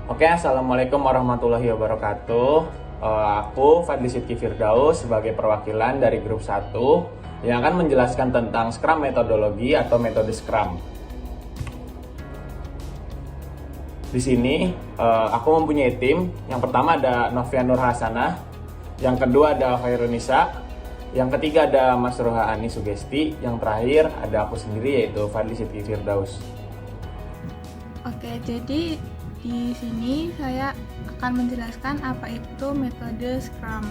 Oke, Assalamualaikum warahmatullahi wabarakatuh. Aku Fadli Sidki Firdaus sebagai perwakilan dari grup 1 yang akan menjelaskan tentang Scrum metodologi atau metode Scrum. Di sini aku mempunyai tim. Yang pertama ada Novia Nur Hasanah, yang kedua ada Khairunisa, yang ketiga ada Mas Roha Ani Sugesti, yang terakhir ada aku sendiri yaitu Fadli Sidki Firdaus. Oke, jadi di sini saya akan menjelaskan apa itu metode Scrum.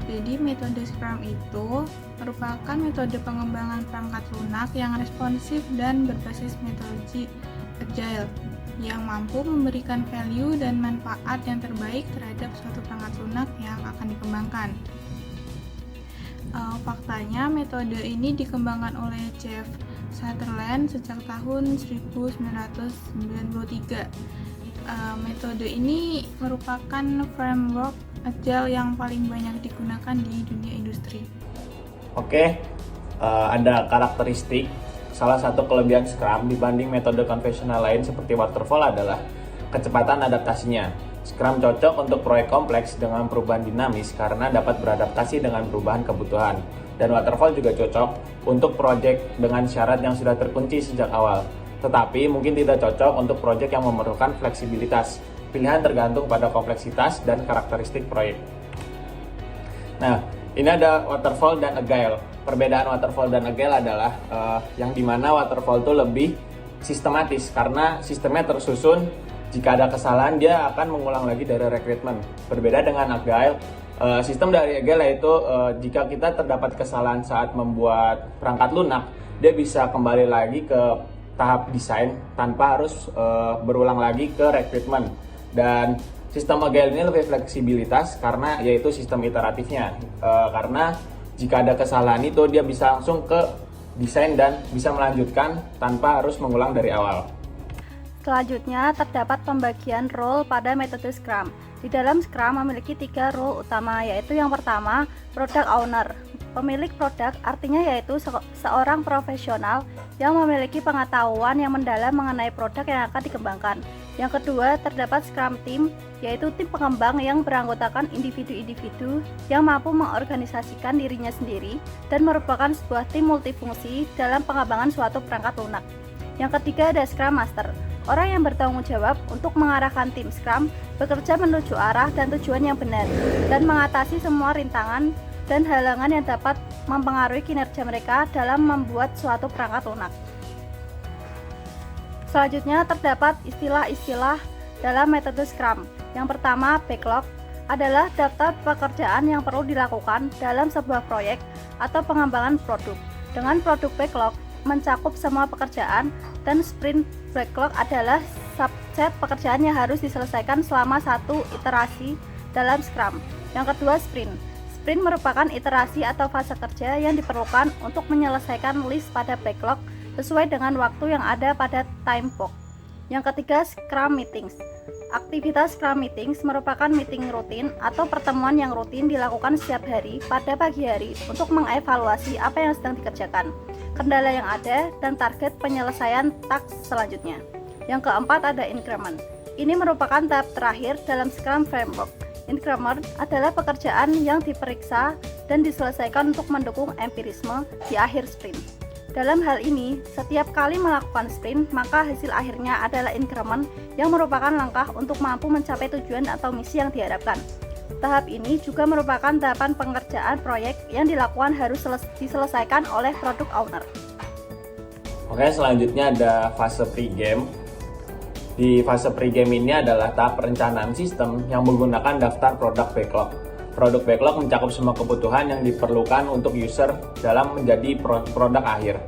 Jadi metode Scrum itu merupakan metode pengembangan perangkat lunak yang responsif dan berbasis metodologi Agile yang mampu memberikan value dan manfaat yang terbaik terhadap suatu perangkat lunak yang akan dikembangkan. Faktanya metode ini dikembangkan oleh Jeff Sutherland sejak tahun 1993. Metode ini merupakan framework Agile yang paling banyak digunakan di dunia industri. Oke, ada karakteristik. Salah satu kelebihan Scrum dibanding metode konvensional lain seperti Waterfall adalah kecepatan adaptasinya. Scrum cocok untuk proyek kompleks dengan perubahan dinamis karena dapat beradaptasi dengan perubahan kebutuhan. Dan Waterfall juga cocok untuk proyek dengan syarat yang sudah terkunci sejak awal. Tetapi mungkin tidak cocok untuk proyek yang memerlukan fleksibilitas. Pilihan tergantung pada kompleksitas dan karakteristik proyek. Nah, ini ada Waterfall dan Agile. Perbedaan Waterfall dan Agile adalah yang dimana Waterfall itu lebih sistematis karena sistemnya tersusun. Jika ada kesalahan, dia akan mengulang lagi dari rekrutmen. Berbeda dengan Agile, sistem dari Agile yaitu jika kita terdapat kesalahan saat membuat perangkat lunak, dia bisa kembali lagi ke tahap desain tanpa harus berulang lagi ke rekrutmen. Dan sistem Agile ini lebih fleksibilitas karena yaitu sistem iteratifnya. Karena jika ada kesalahan itu dia bisa langsung ke desain dan bisa melanjutkan tanpa harus mengulang dari awal. Selanjutnya, terdapat pembagian role pada metode Scrum. Di dalam Scrum memiliki 3 role utama, yaitu yang pertama, Product Owner. Pemilik produk artinya yaitu seorang profesional yang memiliki pengetahuan yang mendalam mengenai produk yang akan dikembangkan. Yang kedua, terdapat Scrum Team, yaitu tim pengembang yang beranggotakan individu-individu yang mampu mengorganisasikan dirinya sendiri dan merupakan sebuah tim multifungsi dalam pengembangan suatu perangkat lunak. Yang ketiga ada Scrum Master, orang yang bertanggung jawab untuk mengarahkan tim Scrum bekerja menuju arah dan tujuan yang benar dan mengatasi semua rintangan dan halangan yang dapat mempengaruhi kinerja mereka dalam membuat suatu perangkat lunak. Selanjutnya terdapat istilah-istilah dalam metode Scrum. Yang pertama, backlog adalah daftar pekerjaan yang perlu dilakukan dalam sebuah proyek atau pengembangan produk. Dengan produk backlog mencakup semua pekerjaan, dan sprint backlog adalah subset pekerjaan yang harus diselesaikan selama satu iterasi dalam Scrum. Yang kedua, sprint. Sprint merupakan iterasi atau fase kerja yang diperlukan untuk menyelesaikan list pada backlog sesuai dengan waktu yang ada pada time box. Yang ketiga, Scrum Meetings. Aktivitas Scrum Meetings merupakan meeting rutin atau pertemuan yang rutin dilakukan setiap hari pada pagi hari untuk mengevaluasi apa yang sedang dikerjakan, kendala yang ada, dan target penyelesaian task selanjutnya. Yang keempat ada Increment. Ini merupakan tahap terakhir dalam Scrum Framework. Increment adalah pekerjaan yang diperiksa dan diselesaikan untuk mendukung empirisme di akhir sprint. Dalam hal ini, setiap kali melakukan sprint, maka hasil akhirnya adalah increment yang merupakan langkah untuk mampu mencapai tujuan atau misi yang diharapkan. Tahap ini juga merupakan tahapan pengerjaan proyek yang dilakukan harus diselesaikan oleh product owner. Oke, selanjutnya ada fase pre-game. Di fase pre-game ini adalah tahap perencanaan sistem yang menggunakan daftar produk backlog. Produk backlog mencakup semua kebutuhan yang diperlukan untuk user dalam menjadi produk akhir.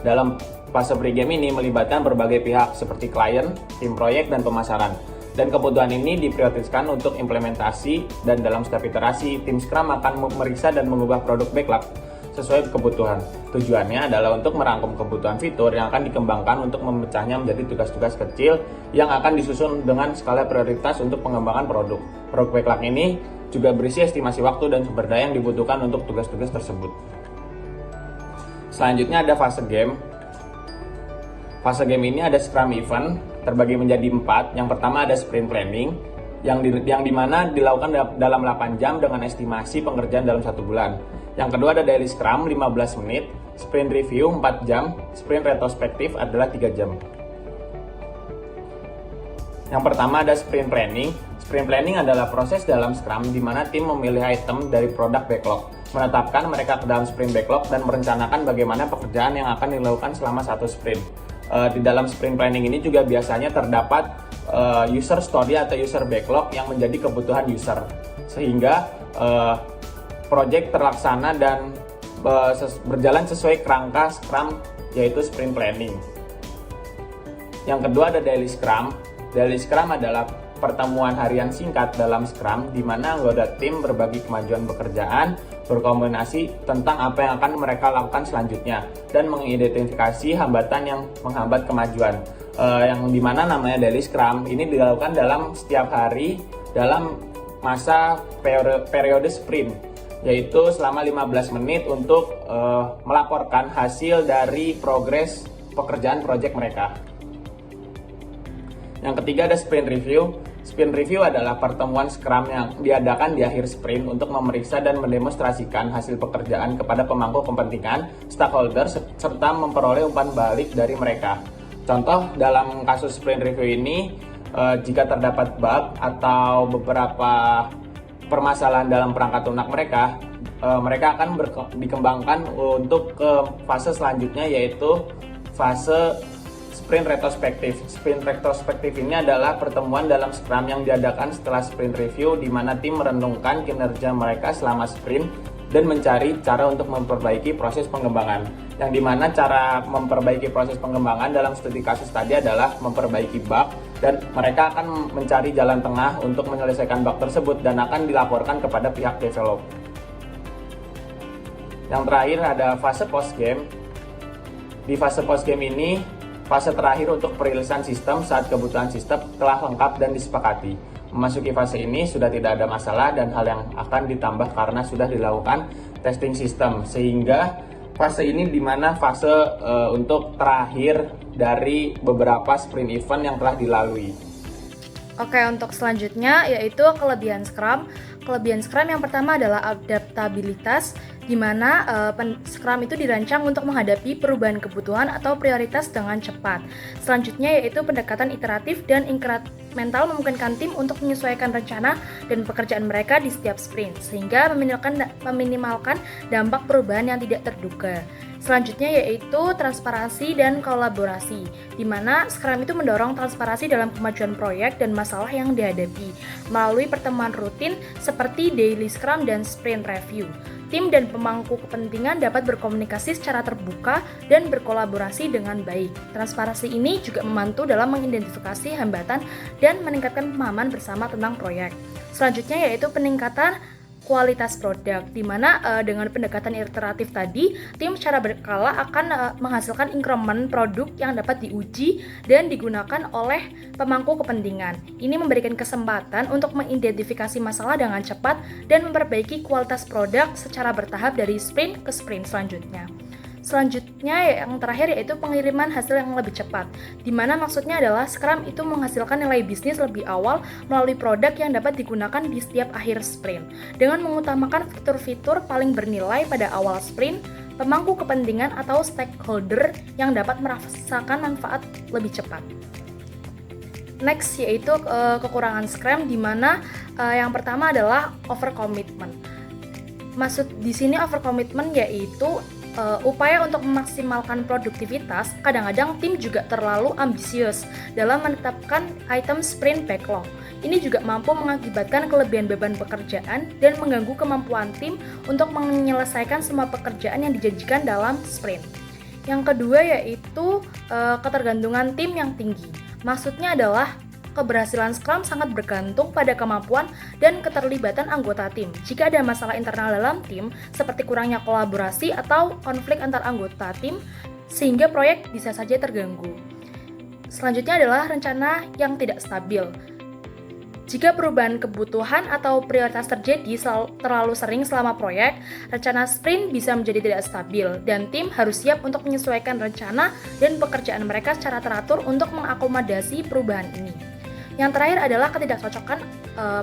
Dalam fase pre-game ini melibatkan berbagai pihak seperti klien, tim proyek, dan pemasaran. Dan kebutuhan ini diprioritaskan untuk implementasi, dan dalam setiap iterasi, tim Scrum akan memeriksa dan mengubah produk backlog sesuai kebutuhan. Tujuannya adalah untuk merangkum kebutuhan fitur yang akan dikembangkan untuk memecahnya menjadi tugas-tugas kecil yang akan disusun dengan skala prioritas untuk pengembangan produk. Produk backlog ini juga berisi estimasi waktu dan sumber daya yang dibutuhkan untuk tugas-tugas tersebut. Selanjutnya ada fase game. Fase game ini ada Scrum Event, terbagi menjadi 4. Yang pertama ada sprint planning, yang dimana dilakukan dalam 8 jam dengan estimasi pengerjaan dalam 1 bulan. Yang kedua ada daily scrum 15 menit, sprint review 4 jam, sprint retrospektif adalah 3 jam. Yang pertama ada sprint planning. Sprint planning adalah proses dalam Scrum di mana tim memilih item dari produk backlog, menetapkan mereka ke dalam sprint backlog, dan merencanakan bagaimana pekerjaan yang akan dilakukan selama 1 sprint. Di dalam sprint planning ini juga biasanya terdapat user story atau user backlog yang menjadi kebutuhan user, sehingga project terlaksana dan berjalan sesuai kerangka Scrum, yaitu sprint planning. Yang kedua ada daily scrum. Daily scrum adalah pertemuan harian singkat dalam Scrum di mana anggota tim berbagi kemajuan pekerjaan, berkomunikasi tentang apa yang akan mereka lakukan selanjutnya, dan mengidentifikasi hambatan yang menghambat kemajuan. Yang dimana namanya daily scrum ini dilakukan dalam setiap hari dalam masa periode sprint, yaitu selama 15 menit untuk melaporkan hasil dari progres pekerjaan project mereka. Yang ketiga ada sprint review. Sprint review adalah pertemuan Scrum yang diadakan di akhir sprint untuk memeriksa dan mendemonstrasikan hasil pekerjaan kepada pemangku kepentingan, stakeholder, serta memperoleh umpan balik dari mereka. Contoh dalam kasus sprint review ini, jika terdapat bug atau beberapa permasalahan dalam perangkat lunak mereka, mereka akan dikembangkan untuk ke fase selanjutnya, yaitu fase sprint retrospektif. Sprint retrospektif ini adalah pertemuan dalam Scrum yang diadakan setelah sprint review, di mana tim merenungkan kinerja mereka selama sprint dan mencari cara untuk memperbaiki proses pengembangan. Yang dimana cara memperbaiki proses pengembangan dalam studi kasus tadi adalah memperbaiki bug, dan mereka akan mencari jalan tengah untuk menyelesaikan bug tersebut dan akan dilaporkan kepada pihak develop. Yang terakhir ada fase post game. Di fase post game ini fase terakhir untuk perilisan sistem saat kebutuhan sistem telah lengkap dan disepakati. Memasuki fase ini sudah tidak ada masalah dan hal yang akan ditambah karena sudah dilakukan testing sistem, sehingga fase ini dimana fase untuk terakhir dari beberapa sprint event yang telah dilalui. Oke, untuk selanjutnya yaitu kelebihan Scrum. Kelebihan Scrum yang pertama adalah adaptabilitas, di mana Scrum itu dirancang untuk menghadapi perubahan kebutuhan atau prioritas dengan cepat. Selanjutnya yaitu pendekatan iteratif dan inkremental, memungkinkan tim untuk menyesuaikan rencana dan pekerjaan mereka di setiap sprint, sehingga meminimalkan dampak perubahan yang tidak terduga. Selanjutnya yaitu transparansi dan kolaborasi, di mana Scrum itu mendorong transparansi dalam kemajuan proyek dan masalah yang dihadapi melalui pertemuan rutin seperti daily Scrum dan sprint review. Tim dan pemangku kepentingan dapat berkomunikasi secara terbuka dan berkolaborasi dengan baik. Transparansi ini juga membantu dalam mengidentifikasi hambatan dan meningkatkan pemahaman bersama tentang proyek. Selanjutnya yaitu peningkatan kualitas produk, di mana dengan pendekatan iteratif tadi, tim secara berkala akan menghasilkan increment produk yang dapat diuji dan digunakan oleh pemangku kepentingan. Ini memberikan kesempatan untuk mengidentifikasi masalah dengan cepat dan memperbaiki kualitas produk secara bertahap dari sprint ke sprint selanjutnya. Selanjutnya yang terakhir yaitu pengiriman hasil yang lebih cepat, di mana maksudnya adalah Scrum itu menghasilkan nilai bisnis lebih awal melalui produk yang dapat digunakan di setiap akhir sprint. Dengan mengutamakan fitur-fitur paling bernilai pada awal sprint, pemangku kepentingan atau stakeholder yang dapat merasakan manfaat lebih cepat. Next yaitu kekurangan Scrum, di mana yang pertama adalah overcommitment. Maksud di sini overcommitment yaitu upaya untuk memaksimalkan produktivitas. Kadang-kadang tim juga terlalu ambisius dalam menetapkan item sprint backlog. Ini juga mampu mengakibatkan kelebihan beban pekerjaan dan mengganggu kemampuan tim untuk menyelesaikan semua pekerjaan yang dijanjikan dalam sprint. Yang kedua yaitu ketergantungan tim yang tinggi. Maksudnya adalah keberhasilan Scrum sangat bergantung pada kemampuan dan keterlibatan anggota tim. Jika ada masalah internal dalam tim, seperti kurangnya kolaborasi atau konflik antar anggota tim, sehingga proyek bisa saja terganggu. Selanjutnya adalah rencana yang tidak stabil. Jika perubahan kebutuhan atau prioritas terjadi terlalu sering selama proyek, rencana sprint bisa menjadi tidak stabil dan tim harus siap untuk menyesuaikan rencana dan pekerjaan mereka secara teratur untuk mengakomodasi perubahan ini. Yang terakhir adalah ketidakcocokan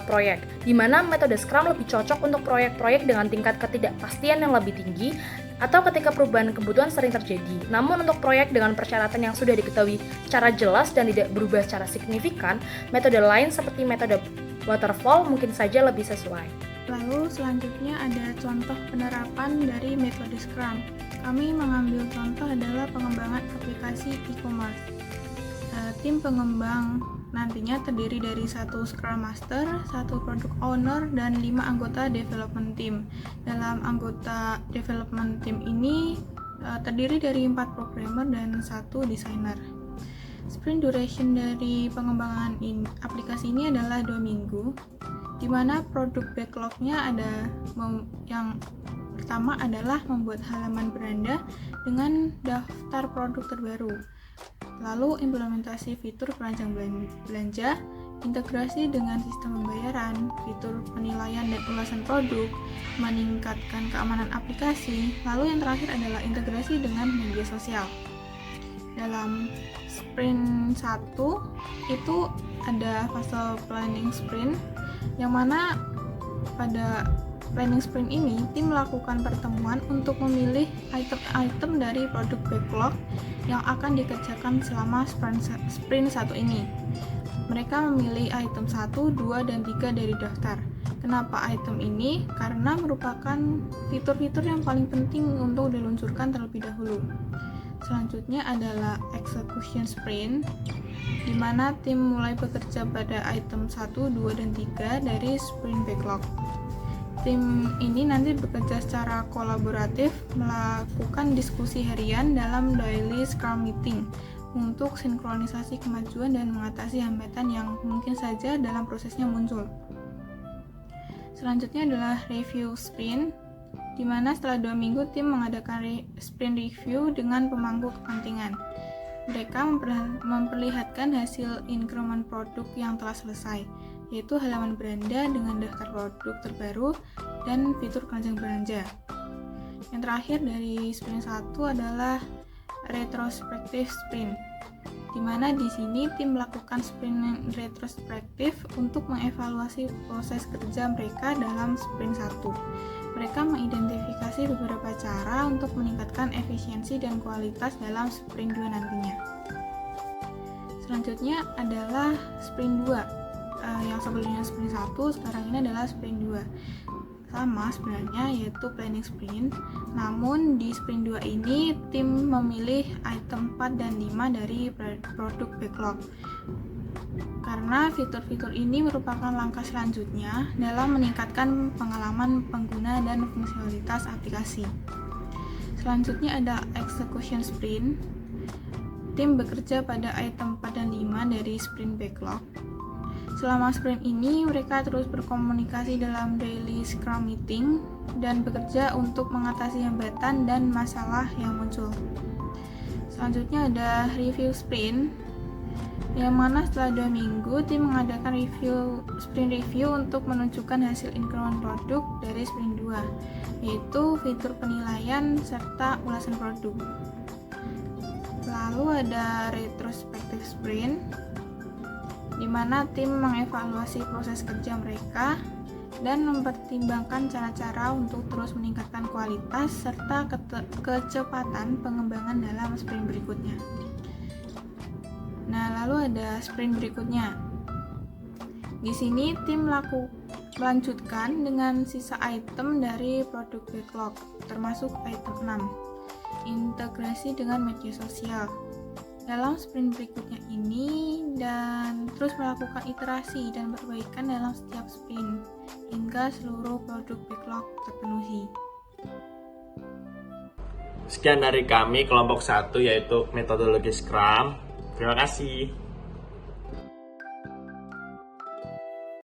proyek, di mana metode Scrum lebih cocok untuk proyek-proyek dengan tingkat ketidakpastian yang lebih tinggi atau ketika perubahan kebutuhan sering terjadi. Namun untuk proyek dengan persyaratan yang sudah diketahui secara jelas dan tidak berubah secara signifikan, metode lain seperti metode waterfall mungkin saja lebih sesuai. Lalu selanjutnya ada contoh penerapan dari metode Scrum. Kami mengambil contoh adalah pengembangan aplikasi e-commerce. Tim pengembang nantinya terdiri dari 1 Scrum Master, 1 Product Owner, dan 5 anggota Development Team. Dalam anggota Development Team ini terdiri dari 4 programmer dan 1 desainer. Sprint duration dari pengembangan aplikasi ini adalah 2 minggu, di mana produk backlog-nya ada yang pertama adalah membuat halaman beranda dengan daftar produk terbaru. Lalu implementasi fitur keranjang belanja, integrasi dengan sistem pembayaran, fitur penilaian dan ulasan produk, meningkatkan keamanan aplikasi. Lalu yang terakhir adalah integrasi dengan media sosial. Dalam sprint 1 itu ada fase planning sprint, yang mana pada planning sprint ini, tim melakukan pertemuan untuk memilih item-item dari produk backlog yang akan dikerjakan selama sprint 1 ini. Mereka memilih item 1, 2, dan 3 dari daftar. Kenapa item ini? Karena merupakan fitur-fitur yang paling penting untuk diluncurkan terlebih dahulu. Selanjutnya adalah execution sprint, di mana tim mulai bekerja pada item 1, 2, dan 3 dari sprint backlog. Tim ini nanti bekerja secara kolaboratif, melakukan diskusi harian dalam daily Scrum meeting untuk sinkronisasi kemajuan dan mengatasi hambatan yang mungkin saja dalam prosesnya muncul. Selanjutnya adalah review sprint, di mana setelah 2 minggu tim mengadakan sprint review dengan pemangku kepentingan. Mereka memperlihatkan hasil increment produk yang telah selesai, yaitu halaman beranda dengan daftar produk terbaru dan fitur keranjang belanja. Yang terakhir dari sprint 1 adalah retrospective sprint, di mana di sini tim melakukan sprint retrospektif untuk mengevaluasi proses kerja mereka dalam sprint 1. Mereka mengidentifikasi beberapa cara untuk meningkatkan efisiensi dan kualitas dalam sprint 2 nantinya. Selanjutnya adalah sprint 2. Yang sebelumnya sprint 1, sekarang ini adalah sprint 2. Sama sebenarnya, yaitu planning sprint. Namun di sprint 2 ini tim memilih item 4 dan 5 dari produk backlog. Karena fitur-fitur ini merupakan langkah selanjutnya dalam meningkatkan pengalaman pengguna dan fungsionalitas aplikasi. Selanjutnya ada execution sprint. Tim bekerja pada item 4 dan 5 dari sprint backlog. Selama sprint ini, mereka terus berkomunikasi dalam daily Scrum meeting dan bekerja untuk mengatasi hambatan dan masalah yang muncul. Selanjutnya ada review sprint, yang mana setelah 2 minggu, tim mengadakan sprint review untuk menunjukkan hasil increment produk dari sprint 2, yaitu fitur penilaian serta ulasan produk. Lalu ada retrospective sprint, di mana tim mengevaluasi proses kerja mereka dan mempertimbangkan cara-cara untuk terus meningkatkan kualitas serta kecepatan pengembangan dalam sprint berikutnya. Nah, lalu ada sprint berikutnya. Di sini tim melanjutkan dengan sisa item dari produk backlog, termasuk item 6, integrasi dengan media sosial. Dalam sprint berikutnya ini, dan terus melakukan iterasi dan perbaikan dalam setiap sprint hingga seluruh produk backlog terpenuhi. Sekian dari kami kelompok 1, yaitu metodologi Scrum. Terima kasih.